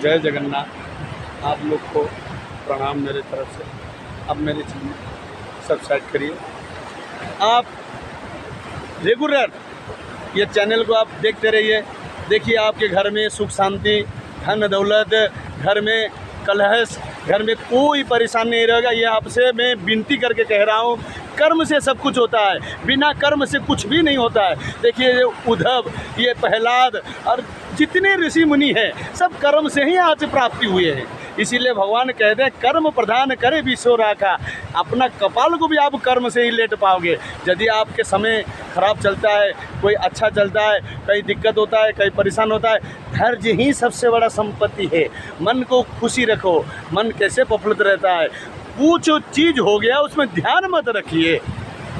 जय जगन्नाथ। आप लोग को प्रणाम मेरे तरफ से। अब मेरे चैनल सब्सक्राइब करिए। आप रेगुलर ये चैनल को आप देखते रहिए। देखिए आपके घर में सुख शांति, धन दौलत, घर में कलहस, घर में कोई परेशानी नहीं रहेगा। ये आपसे मैं विनती करके कह रहा हूँ। कर्म से सब कुछ होता है, बिना कर्म से कुछ भी नहीं होता है। देखिए ये उद्धव, ये प्रहलाद और जितने ऋषि मुनि हैं सब कर्म से ही आज प्राप्ति हुए हैं। इसीलिए भगवान कहते हैं कर्म प्रधान करे विश्व राखा। अपना कपाल को भी आप कर्म से ही लेट पाओगे। यदि आपके समय खराब चलता है, कोई अच्छा चलता है, कहीं दिक्कत होता है, कहीं परेशान होता है, धैर्य ही सबसे बड़ा संपत्ति है। मन को खुशी रखो। मन कैसे प्रफुल्लित रहता है, कुछ चीज़ हो गया उसमें ध्यान मत रखिए,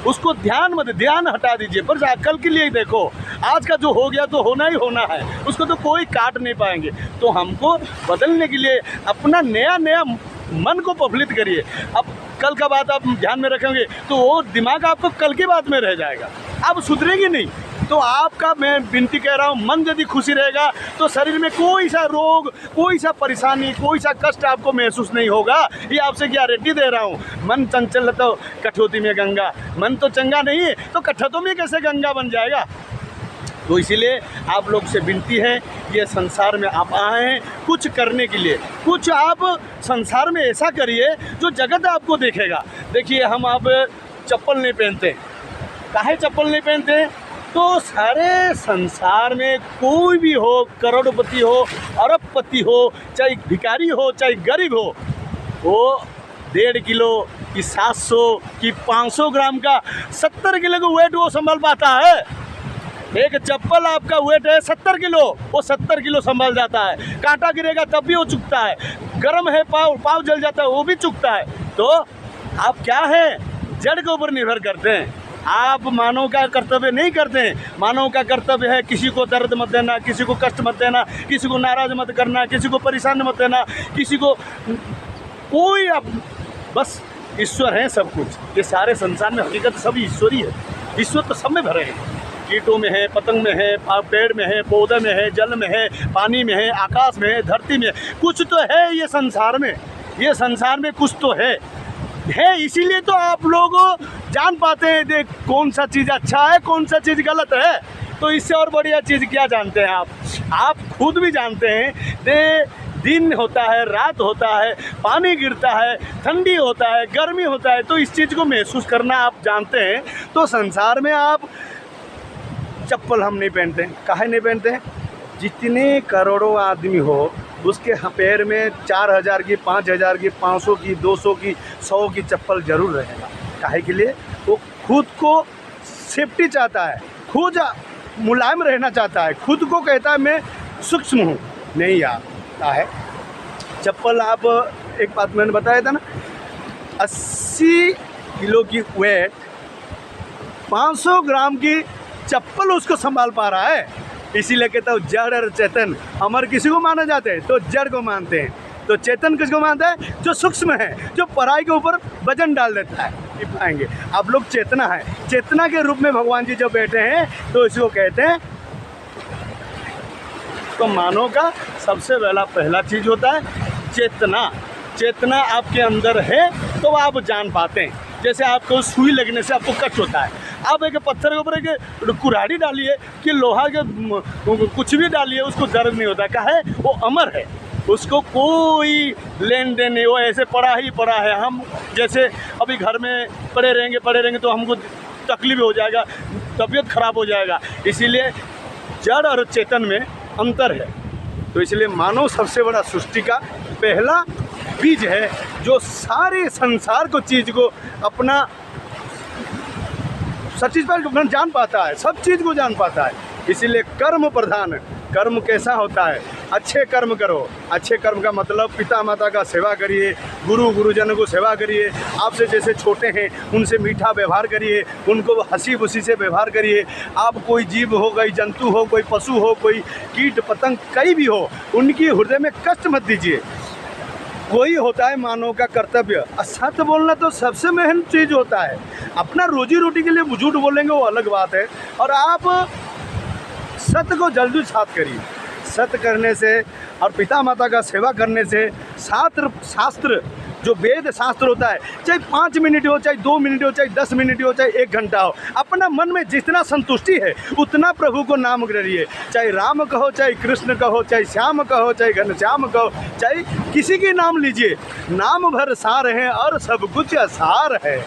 उसको ध्यान हटा दीजिए। पर कल के लिए देखो, आज का जो हो गया तो होना ही होना है, उसको तो कोई काट नहीं पाएंगे। तो हमको बदलने के लिए अपना नया मन को प्रफुल्लित करिए। अब कल का बात आप ध्यान में रखेंगे तो वो दिमाग आपको कल की बात में रह जाएगा, आप सुधरेगी नहीं। तो आपका मैं विनती कह रहा हूँ, मन यदि खुशी रहेगा तो शरीर में कोई सा रोग, कोई सा परेशानी, कोई सा कष्ट आपको महसूस नहीं होगा। ये आपसे गारंटी दे रहा हूँ। मन चंचल तो कठौती में गंगा, मन तो चंगा नहीं है तो कठौती में कैसे गंगा बन जाएगा। तो इसीलिए आप लोग से विनती है, ये संसार में आप आए हैं कुछ करने के लिए। कुछ आप संसार में ऐसा करिए जो जगत आपको देखेगा। देखिए हम आप चप्पल नहीं पहनते, काहे चप्पल नहीं पहनते? तो सारे संसार में कोई भी हो, करोड़पति हो, अरबपति हो, चाहे भिखारी हो, चाहे गरीब हो, वो 1.5 किलो कि 700 कि 500 ग्राम का 70 किलो का वेट वो संभाल पाता है। एक चप्पल आपका वेट है 70 किलो, वो 70 किलो संभाल जाता है। कांटा गिरेगा तब भी वो चुकता है, गर्म है पाँव जल जाता है वो भी चुकता है। तो आप क्या है, जड़ के ऊपर निर्भर करते हैं। आप मानव का कर्तव्य नहीं करते हैं। मानव का कर्तव्य है किसी को दर्द मत देना, किसी को कष्ट मत देना, किसी को नाराज़ मत करना, किसी को परेशान मत देना, किसी को कोई आप बस ईश्वर है सब कुछ। ये सारे संसार में हकीकत सब ईश्वर ही है। ईश्वर तो सब में भरे हैं, कीटों में है, पतंग में है, पेड़ में है, पौधे में है, जल में है, पानी में है, आकाश में है, धरती में है। कुछ तो है ये संसार में, ये संसार में कुछ तो है। इसीलिए तो आप लोग जान पाते हैं देख कौन सा चीज़ अच्छा है, कौन सा चीज़ गलत है। तो इससे और बढ़िया चीज़ क्या जानते हैं आप खुद भी जानते हैं। दिन होता है, रात होता है, पानी गिरता है, ठंडी होता है, गर्मी होता है। तो इस चीज़ को महसूस करना आप जानते हैं। तो संसार में आप चप्पल हम नहीं पहनते, काहे नहीं पहनते? जितने करोड़ों आदमी हो उसके पैर में 4000 की, 5000 की, 500 की, 200 की, 100 की चप्पल जरूर रहेगा। काहे के लिए? वो खुद को सेफ्टी चाहता है, खुद मुलायम रहना चाहता है, खुद को कहता है मैं सूक्ष्म हूँ। नहीं यार, क्या है चप्पल? आप एक बात मैंने बताया था ना, 80 किलो की वेट, 500 ग्राम की चप्पल उसको संभाल पा रहा है। इसीलिए कहता हूँ जड़ और चेतन अमर किसी को माना जाते हैं तो जड़ को मानते हैं, तो चेतन किसको मानता है? जो सूक्ष्म है, जो पराई के ऊपर वजन डाल देता है। पाएंगे आप लोग चेतना है, चेतना के रूप में भगवान जी जो बैठे हैं तो इसको कहते हैं। तो मानव का सबसे पहला चीज़ होता है चेतना। चेतना आपके अंदर है तो आप जान पाते हैं। जैसे आपको सुई लगने से आपको कष्ट होता है, आप एक पत्थर के ऊपर एक कुल्हाड़ी डालिए कि लोहा के कुछ भी डालिए, उसको दर्द नहीं होता। क्या है? वो अमर है, उसको कोई लेन देन नहीं, वो ऐसे पड़ा ही पड़ा है। हम जैसे अभी घर में पड़े रहेंगे तो हमको तकलीफ हो जाएगा, तबीयत खराब हो जाएगा। इसीलिए जड़ और चेतन में अंतर है। तो इसलिए मानव सबसे बड़ा सृष्टि का पहला बीज है जो सारे संसार को चीज़ को अपना सब चीज़ पर जान पाता है, सब चीज़ को जान पाता है। इसीलिए कर्म प्रधान। कर्म कैसा होता है? अच्छे कर्म करो। अच्छे कर्म का मतलब पिता माता का सेवा करिए, गुरुजनों को सेवा करिए, आपसे जैसे छोटे हैं उनसे मीठा व्यवहार करिए, उनको हंसी खुशी से व्यवहार करिए। आप कोई जीव हो, कोई जंतु हो, कोई पशु हो, कोई कीट पतंग कहीं भी हो, उनकी हृदय में कष्ट मत दीजिए। वही होता है मानव का कर्तव्य। सत्य बोलना तो सबसे महंगी चीज़ होता है। अपना रोजी रोटी के लिए झूठ बोलेंगे वो अलग बात है, और आप सत्य को जल्दी साथ करिए। सत्य करने से और पिता माता का सेवा करने से शास्त्र जो वेद शास्त्र होता है, चाहे 5 मिनट हो, चाहे 2 मिनट हो, चाहे 10 मिनट हो, चाहे 1 घंटा हो, अपना मन में जितना संतुष्टि है उतना प्रभु को नाम करिए। चाहे राम कहो, चाहे कृष्ण कहो, चाहे श्याम कहो, चाहे घनश्याम कहो, चाहे किसी के नाम लीजिए, नाम भर सार है और सब कुछ असार है।